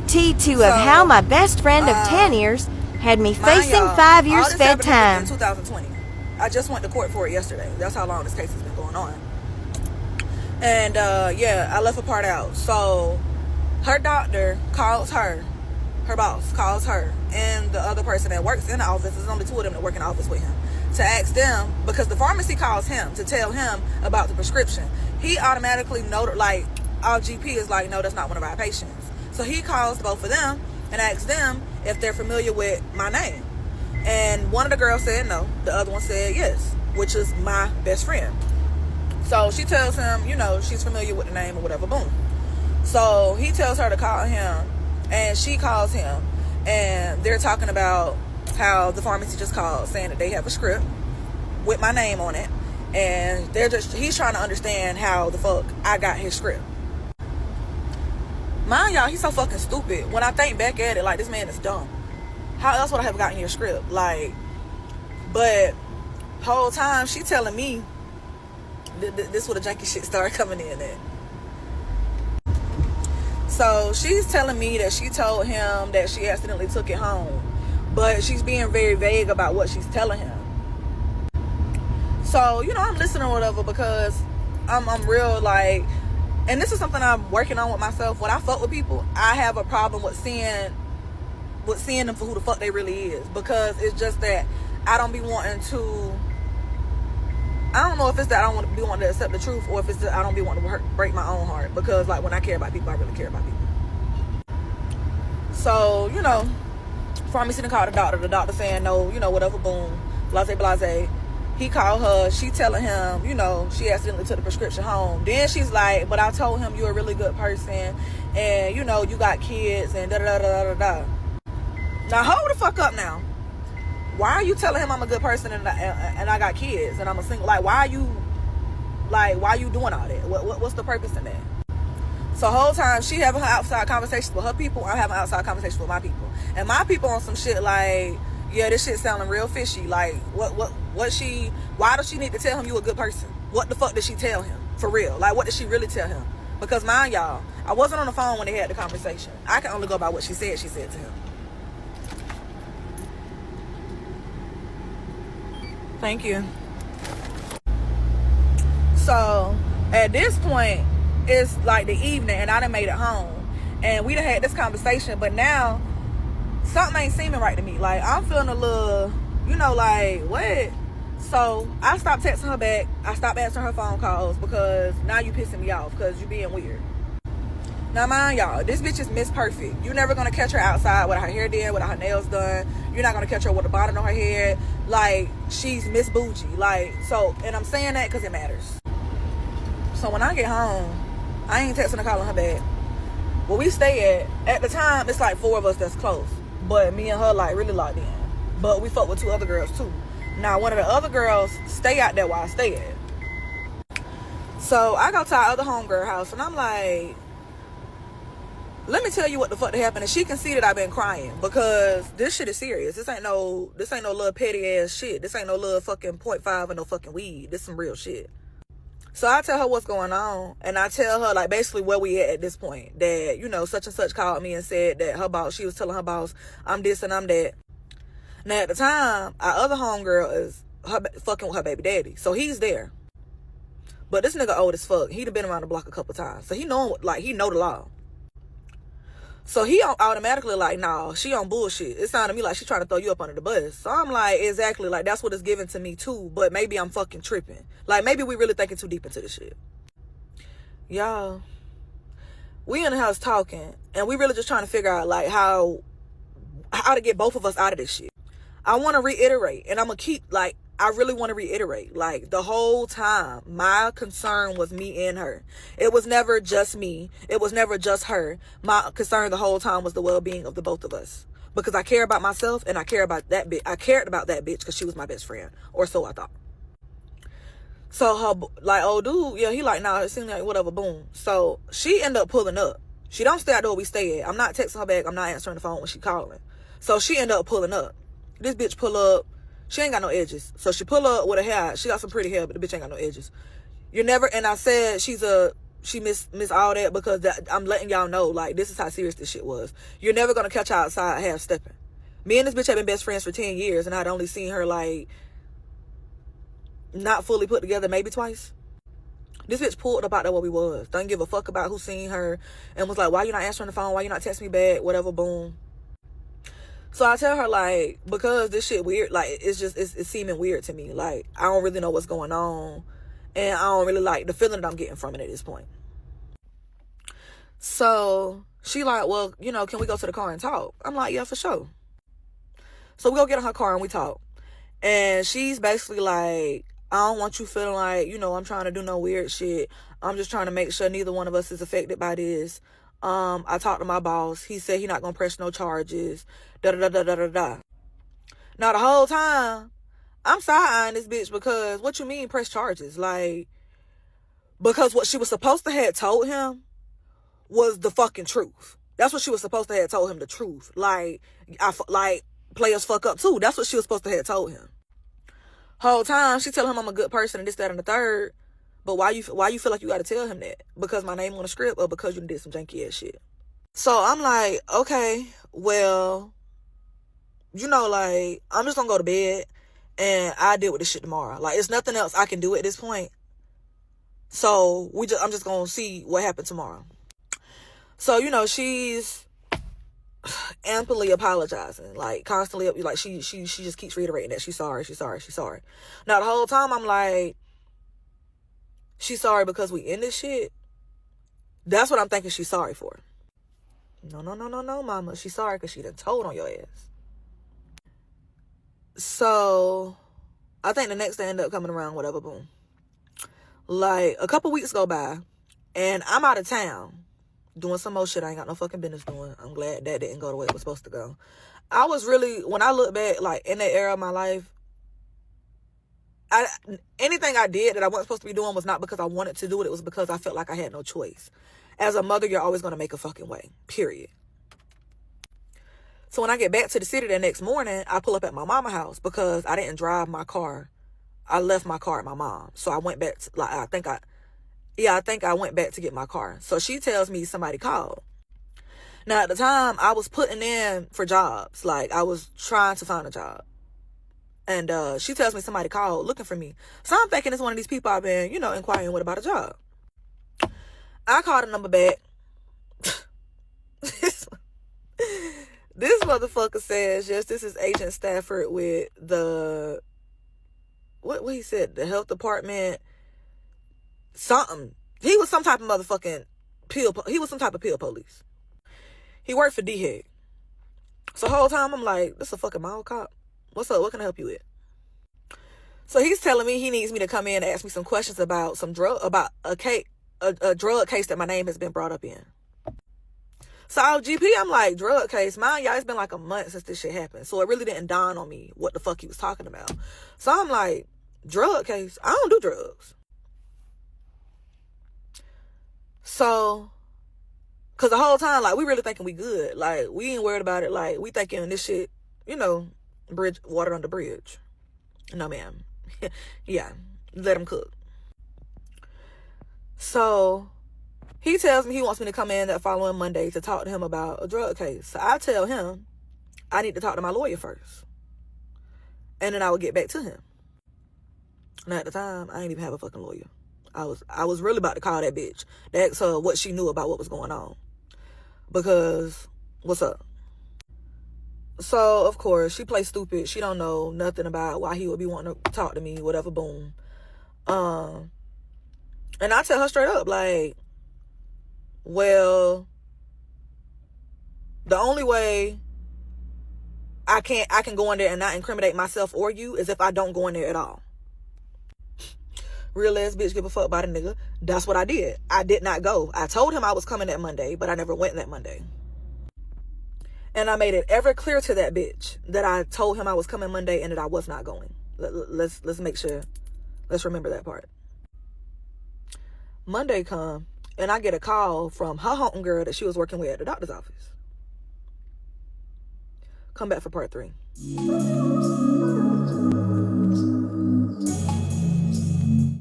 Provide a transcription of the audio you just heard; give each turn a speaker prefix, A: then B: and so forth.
A: tea to of how my best friend of 10 years had me facing 5 years fed time.
B: In 2020. I just went to court for it yesterday. That's how long this case has been going on. And yeah, I left a part out. So her doctor calls her boss calls her and the other person that works in the office, there's only two of them that work in the office with him, to ask them, because the pharmacy calls him to tell him about the prescription. He automatically like our GP is like, no, that's not one of our patients. So he calls both of them and asks them if they're familiar with my name. And one of the girls said no, the other one said yes, which is my best friend. So she tells him, you know, she's familiar with the name or whatever, boom. So he tells her to call him, and she calls him, and they're talking about how the pharmacy just called saying that they have a script with my name on it, and he's trying to understand how the fuck I got his script. Mind y'all, he's so fucking stupid. When I think back at it, like, this man is dumb. How else would I have gotten your script? Like, but whole time she telling me this where the janky shit started coming in at. So she's telling me that she told him that she accidentally took it home, but she's being very vague about what she's telling him. So, you know, I'm listening or whatever, because I'm real, like, and this is something I'm working on with myself. When I fuck with people, I have a problem with seeing them for who the fuck they really is, because it's just that I don't be wanting to, I don't know if it's that I don't want to be wanting to accept the truth, or if it's that I don't be wanting to break my own heart, because like when I care about people, I really care about people. So, you know, pharmacy done called the doctor saying no, you know, whatever, boom, blase. He called her, she telling him, you know, she accidentally took the prescription home. Then she's like, but I told him you're a really good person, and you know, you got kids, and da-da-da-da-da-da. Now hold the fuck up now. Why are you telling him I'm a good person and I got kids and I'm a single? Like, why are you doing all that? What's the purpose in that? So whole time she having her outside conversations with her people, I'm having outside conversations with my people. And my people on some shit like, yeah, this shit sounding real fishy. Like, why does she need to tell him you a good person? What the fuck did she tell him? For real. Like, what did she really tell him? Because mind y'all, I wasn't on the phone when they had the conversation. I can only go by what she said to him. Thank you. So at this point, it's like the evening and I done made it home. And we done had this conversation, but now something ain't seeming right to me. Like, I'm feeling a little, you know, like, what? So I stopped texting her back. I stopped answering her phone calls, because now you pissing me off because you being weird. Now mind y'all, this bitch is Miss Perfect. You're never gonna catch her outside with her hair done, with her nails done. You're not gonna catch her with a bonnet on her head. Like, she's Miss Bougie. Like, so, and I'm saying that because it matters. So when I get home, I ain't texting her, calling her back. Where we stay at the time, it's like 4 of us that's close. But me and her like really locked in. But we fuck with 2 other girls too. Now one of the other girls stay out there where I stay at. So I go to our other homegirl house and I'm like, let me tell you what the fuck happened. And she can see that I've been crying, because this shit is serious. This ain't no little petty ass shit. This ain't no little fucking 0.5 or no fucking weed. This some real shit. So I tell her what's going on, and I tell her like basically where we at this point. That, you know, such and such called me and said that her boss, she was telling her boss, I'm this and I'm that. Now at the time, our other homegirl is fucking with her baby daddy, so he's there. But this nigga old as fuck. He'd have been around the block a couple times, so he know the law. So he automatically like, nah, she on bullshit. It sounded to me like she trying to throw you up under the bus. So I'm like, exactly, like, that's what it's given to me too. But maybe I'm fucking tripping. Like, maybe we really thinking too deep into this shit. Y'all, we in the house talking, and we really just trying to figure out, like, how to get both of us out of this shit. I want to reiterate, and I'm going to keep, like, I really want to reiterate, like, the whole time, my concern was me and her. It was never just me. It was never just her. My concern the whole time was the well-being of the both of us. Because I care about myself, and I care about that bitch. I cared about that bitch because she was my best friend. Or so I thought. So, her, like, old dude, yeah, he like, nah, it seemed like whatever, boom. So, she ended up pulling up. She don't stay out there where we stay at. I'm not texting her back. I'm not answering the phone when she calling. So, she ended up pulling up. This bitch pull up. She ain't got no edges. So she pull up with her hair. She got some pretty hair, but the bitch ain't got no edges. You're never, and I said she's a she miss all that, because I'm letting y'all know, like, this is how serious this shit was. You're never gonna catch her outside half stepping. Me and this bitch have been best friends for 10 years, and I'd only seen her, like, not fully put together maybe twice. This bitch pulled up out there where we was. Don't give a fuck about who seen her, and was like, why you not answering the phone? Why you not texting me back? Whatever, boom. So I tell her, like, because this shit weird, like, it's seeming weird to me. Like, I don't really know what's going on, and I don't really like the feeling that I'm getting from it at this point. So she like, well, you know, can we go to the car and talk? I'm like, yeah, for sure. So we go get in her car and we talk. And she's basically like, I don't want you feeling like, you know, I'm trying to do no weird shit. I'm just trying to make sure neither one of us is affected by this. I talked to my boss. He said he not gonna press no charges. Da da da da da da. Now the whole time, I'm side-eyeing this bitch, because what you mean press charges? Like, because what she was supposed to have told him was the fucking truth. That's what she was supposed to have told him, the truth. Like, like, players fuck up too. That's what she was supposed to have told him. Whole time she telling him I'm a good person and this, that, and the third. But why you feel like you got to tell him that? Because my name on the script, or because you did some janky ass shit? So I'm like, okay, well, you know, like, I'm just gonna go to bed and I deal with this shit tomorrow. Like, it's nothing else I can do at this point. So I'm just gonna see what happens tomorrow. So, you know, she's amply apologizing, like, constantly, like, she just keeps reiterating that she's sorry. Now the whole time I'm like, she's sorry because we in this shit? That's what I'm thinking she's sorry for. No, mama. She's sorry because she done told on your ass. So I think the next day ended up coming around, whatever, boom. Like, a couple weeks go by and I'm out of town doing some more shit I ain't got no fucking business doing. I'm glad that didn't go the way it was supposed to go. I was really, when I look back, like, in that era of my life, anything I did that I wasn't supposed to be doing was not because I wanted to do it. It was because I felt like I had no choice. As a mother, you're always going to make a fucking way. Period. So when I get back to the city the next morning, I pull up at my mama's house because I didn't drive my car. I left my car at my mom. So I went back to, like, I think I went back to get my car. So she tells me somebody called. Now, at the time, I was putting in for jobs. Like, I was trying to find a job. And she tells me somebody called looking for me. So I'm thinking it's one of these people I've been, you know, inquiring with about a job. I called the number back. This motherfucker says, yes, this is Agent Stafford with the, what he said, the health department, something. He was some type of motherfucking he was some type of pill police. He worked for DHEC. So the whole time I'm like, this is a fucking mall cop. What's up? What can I help you with? So he's telling me he needs me to come in and ask me some questions about some about a drug case that my name has been brought up in. So GP, I'm like, drug case? Mind y'all, it's been like a month since this shit happened. So it really didn't dawn on me what the fuck he was talking about. So I'm like, drug case? I don't do drugs. So, because the whole time, like, we really thinking we good. Like, we ain't worried about it. Like, we thinking this shit, you know, water under bridge. No, ma'am. Yeah, let him cook. So he tells me he wants me to come in that following Monday to talk to him about a drug case. So I tell him I need to talk to my lawyer first, and then I would get back to him. And at the time, I didn't even have a fucking lawyer. I was really about to call that bitch to ask her what she knew about what was going on. Because, what's up? So, of course, she plays stupid. She don't know nothing about why he would be wanting to talk to me, whatever, boom. And I tell her straight up, like, well, the only way I can go in there and not incriminate myself or you is if I don't go in there at all. Real ass bitch give a fuck about a nigga. That's what I did. I did not go. I told him I was coming that Monday, but I never went that Monday. And I made it ever clear to that bitch that I told him I was coming Monday and that I was not going. Let's make sure. Let's remember that part. Monday come, and I get a call from her homegirl that she was working with at the doctor's office. Come back for part 3.